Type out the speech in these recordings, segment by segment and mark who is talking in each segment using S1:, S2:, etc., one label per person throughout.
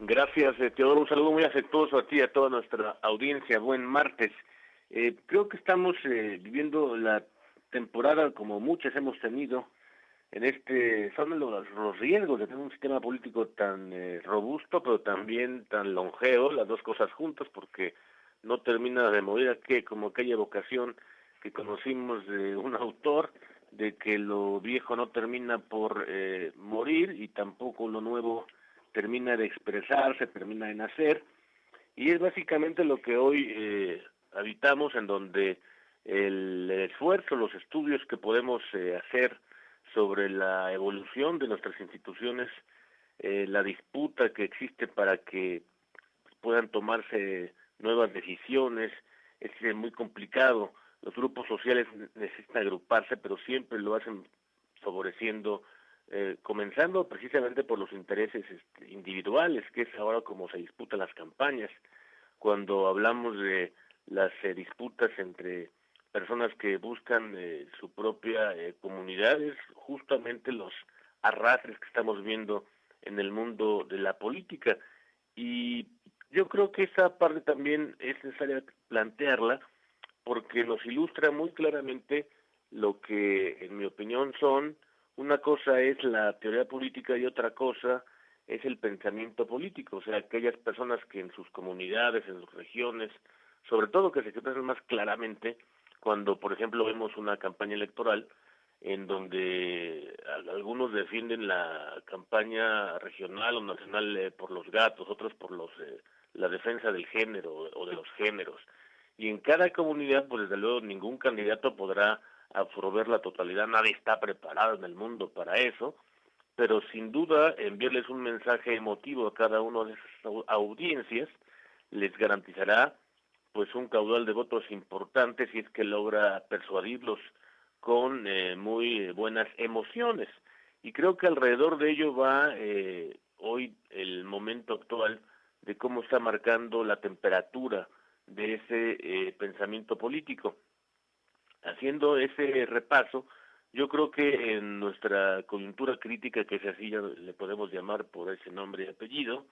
S1: Gracias, Teodoro. Un saludo muy afectuoso a ti y a toda nuestra audiencia. Buen martes. Creo que estamos viviendo la temporada como muchas hemos tenido en son los riesgos de tener un sistema político tan robusto, pero también tan longevo, las dos cosas juntas, porque no termina de morir como aquella vocación que conocimos de un autor, de que lo viejo no termina por morir y tampoco lo nuevo termina de expresarse, termina de nacer, y es básicamente lo que hoy habitamos, en donde el esfuerzo, los estudios que podemos hacer sobre la evolución de nuestras instituciones, la disputa que existe para que puedan tomarse nuevas decisiones, es muy complicado. Los grupos sociales necesitan agruparse, pero siempre lo hacen favoreciendo, comenzando precisamente por los intereses individuales, que es ahora como se disputan las campañas. Cuando hablamos de las disputas entre personas que buscan su propia comunidad, es justamente los arrastres que estamos viendo en el mundo de la política. Y yo creo que esa parte también es necesaria plantearla, porque nos ilustra muy claramente lo que, en mi opinión, una cosa es la teoría política y otra cosa es el pensamiento político, o sea, aquellas personas que en sus comunidades, en sus regiones, sobre todo que se expresan más claramente cuando, por ejemplo, vemos una campaña electoral en donde algunos defienden la campaña regional o nacional por los gatos, otros por la defensa del género o de los géneros. Y en cada comunidad, pues desde luego ningún candidato podrá absorber la totalidad, nadie está preparado en el mundo para eso, pero sin duda enviarles un mensaje emotivo a cada una de esas audiencias les garantizará pues un caudal de votos importante si es que logra persuadirlos con muy buenas emociones. Y creo que alrededor de ello va hoy el momento actual de cómo está marcando la temperatura de ese pensamiento político. Haciendo ese repaso, yo creo que en nuestra coyuntura crítica, que es así, ya le podemos llamar por ese nombre y apellido,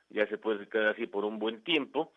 S1: ya se puede quedar así por un buen tiempo,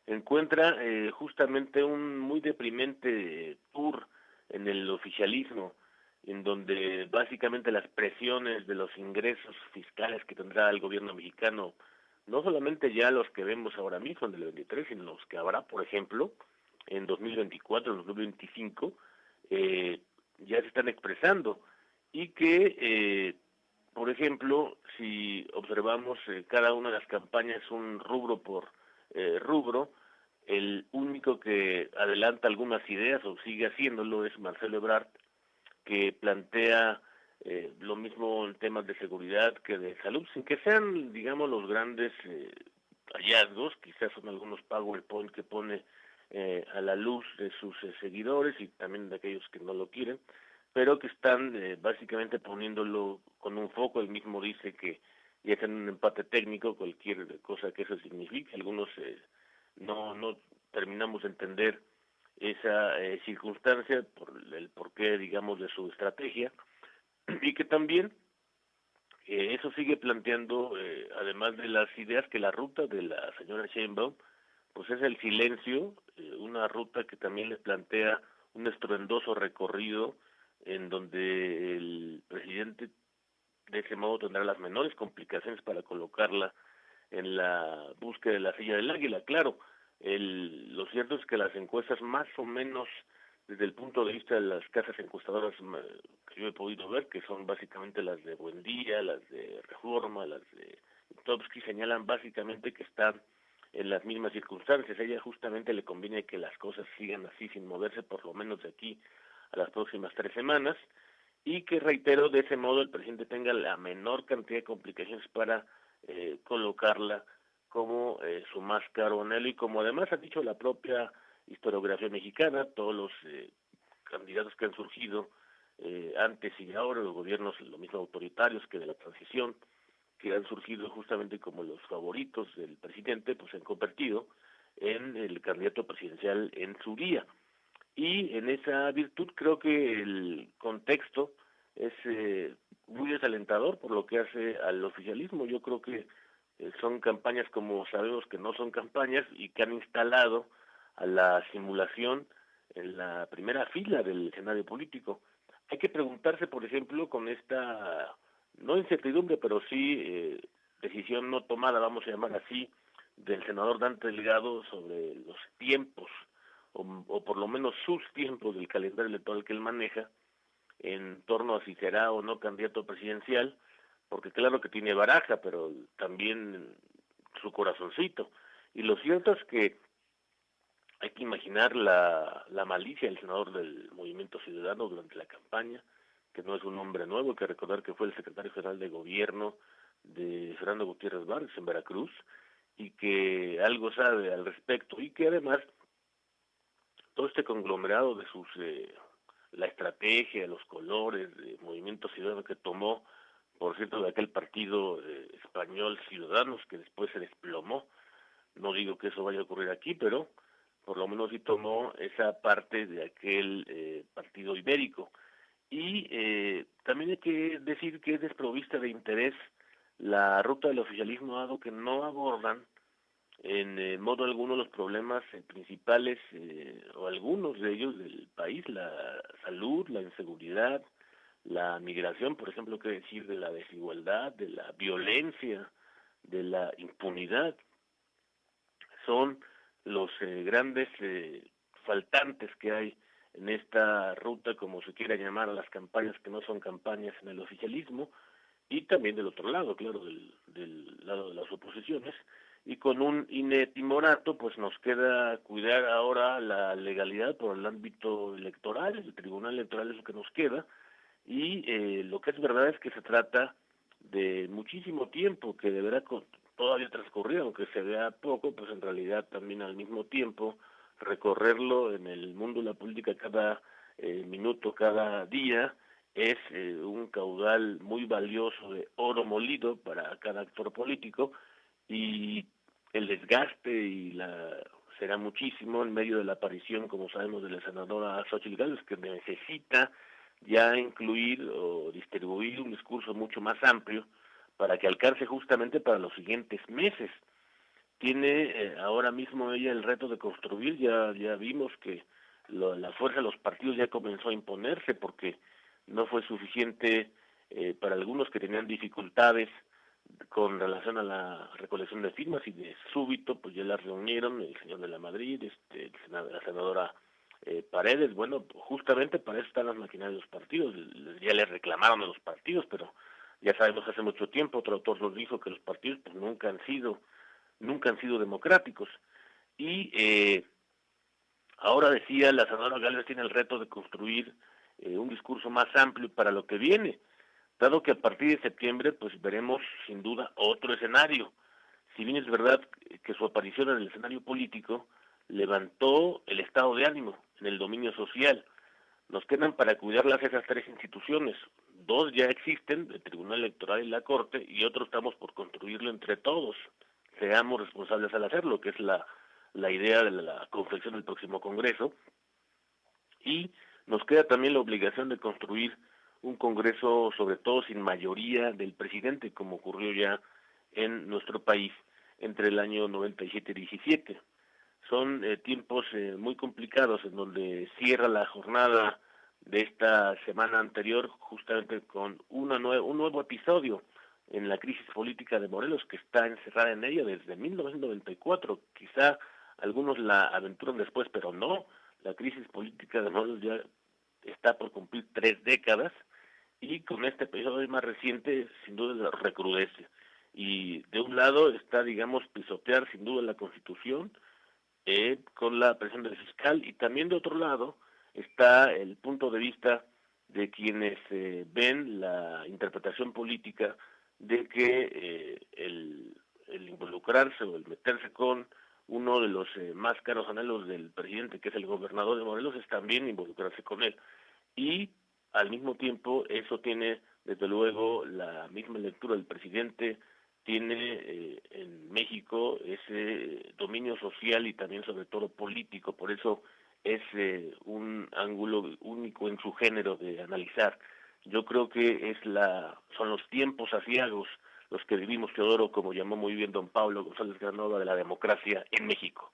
S1: encuentra justamente un muy deprimente tour en el oficialismo, en donde básicamente las presiones de los ingresos fiscales que tendrá el gobierno mexicano, no solamente ya los que vemos ahora mismo en el 23, sino los que habrá, por ejemplo, en 2024, en 2025, ya se están expresando, y que, por ejemplo, si observamos cada una de las campañas un rubro por rubro, el único que adelanta algunas ideas o sigue haciéndolo es Marcelo Ebrard, que plantea lo mismo en temas de seguridad que de salud, sin que sean, digamos, los grandes hallazgos. Quizás son algunos PowerPoint que pone a la luz de sus seguidores y también de aquellos que no lo quieren, pero que están básicamente poniéndolo con un foco. Él mismo dice que ya está en un empate técnico, cualquier cosa que eso signifique. Algunos no terminamos de entender esa circunstancia, por el porqué, digamos, de su estrategia, y que también eso sigue planteando, además de las ideas, que la ruta de la señora Sheinbaum pues es el silencio, una ruta que también le plantea un estruendoso recorrido en donde el presidente de ese modo tendrá las menores complicaciones para colocarla en la búsqueda de la silla del águila. Claro, lo cierto es que las encuestas, más o menos desde el punto de vista de las casas encuestadoras que yo he podido ver, que son básicamente las de Buendía, las de Reforma, las de Topsky, señalan básicamente que están en las mismas circunstancias. A ella justamente le conviene que las cosas sigan así, sin moverse, por lo menos de aquí a las próximas 3 semanas, y que, reitero, de ese modo el presidente tenga la menor cantidad de complicaciones para colocarla como su más caro anhelo, y como además ha dicho la propia historiografía mexicana, todos los candidatos que han surgido antes y ahora, los gobiernos lo mismo autoritarios que de la transición, que han surgido justamente como los favoritos del presidente, pues se han convertido en el candidato presidencial en su día. Y en esa virtud creo que el contexto es muy desalentador por lo que hace al oficialismo. Yo creo que son campañas como sabemos que no son campañas y que han instalado a la simulación en la primera fila del escenario político. Hay que preguntarse, por ejemplo, con esta, no incertidumbre, pero sí decisión no tomada, vamos a llamar así, del senador Dante Delgado sobre los tiempos, o por lo menos sus tiempos del calendario electoral que él maneja, en torno a si será o no candidato presidencial, porque claro que tiene baraja, pero también su corazoncito. Y lo cierto es que hay que imaginar la malicia del senador del Movimiento Ciudadano durante la campaña, que no es un hombre nuevo, hay que recordar que fue el secretario general de gobierno de Fernando Gutiérrez Barrios en Veracruz, y que algo sabe al respecto, y que además todo este conglomerado de sus la estrategia, los colores de Movimiento Ciudadano que tomó, por cierto, de aquel partido español Ciudadanos, que después se desplomó. No digo que eso vaya a ocurrir aquí, pero por lo menos sí tomó esa parte de aquel partido ibérico. Y también hay que decir que es desprovista de interés la ruta del oficialismo, dado que no abordan en modo alguno los problemas principales, o algunos de ellos del país, la salud, la inseguridad, la migración, por ejemplo, qué decir de la desigualdad, de la violencia, de la impunidad. Son los grandes faltantes que hay en esta ruta, como se quiera llamar, a las campañas que no son campañas en el oficialismo, y también del otro lado, claro, del lado de las oposiciones. Y con un INE timorato, pues nos queda cuidar ahora la legalidad por el ámbito electoral. El Tribunal Electoral es lo que nos queda, y lo que es verdad es que se trata de muchísimo tiempo que deberá todavía transcurrir, aunque se vea poco, pues en realidad también al mismo tiempo recorrerlo en el mundo de la política cada minuto, cada día, es un caudal muy valioso de oro molido para cada actor político, y el desgaste será muchísimo en medio de la aparición, como sabemos, de la senadora Xóchitl Gálvez, que necesita ya incluir o distribuir un discurso mucho más amplio para que alcance justamente para los siguientes meses. Tiene ahora mismo ella el reto de construir, ya vimos que la fuerza de los partidos ya comenzó a imponerse, porque no fue suficiente para algunos que tenían dificultades con relación a la recolección de firmas, y de súbito pues ya las reunieron el señor de la Madrid, la senadora Paredes. Bueno, justamente para eso están las maquinarias de los partidos. Ya le reclamaron a los partidos, pero ya sabemos hace mucho tiempo, otro autor nos dijo que los partidos pues nunca han sido democráticos. Y ahora decía, la senadora Gálvez tiene el reto de construir un discurso más amplio para lo que viene, dado que a partir de septiembre pues veremos sin duda otro escenario. Si bien es verdad que su aparición en el escenario político levantó el estado de ánimo en el dominio social, nos quedan para cuidarlas esas tres instituciones. Dos ya existen, el Tribunal Electoral y la Corte, y otro estamos por construirlo entre todos. Seamos responsables al hacerlo, que es la idea de la confección del próximo Congreso. Y nos queda también la obligación de construir un Congreso, sobre todo sin mayoría del presidente, como ocurrió ya en nuestro país entre el año 97 y 17. Son tiempos muy complicados, en donde cierra la jornada de esta semana anterior justamente con un nuevo episodio en la crisis política de Morelos, que está encerrada en ella desde 1994. Quizá algunos la aventuran después, pero no. La crisis política de Morelos ya está por cumplir 3 décadas, y con este episodio más reciente sin duda recrudece. Y de un lado está, digamos, pisotear sin duda la Constitución, con la presión del fiscal, y también de otro lado está el punto de vista de quienes ven la interpretación política de que el involucrarse o el meterse con uno de los más caros anhelos del presidente, que es el gobernador de Morelos, es también involucrarse con él. Y al mismo tiempo eso tiene desde luego la misma lectura del presidente, tiene en México ese dominio social y también sobre todo político. Por eso es un ángulo único en su género de analizar. Yo creo que son los tiempos aciagos los que vivimos, Teodoro, como llamó muy bien don Pablo González Granado, de la democracia en México.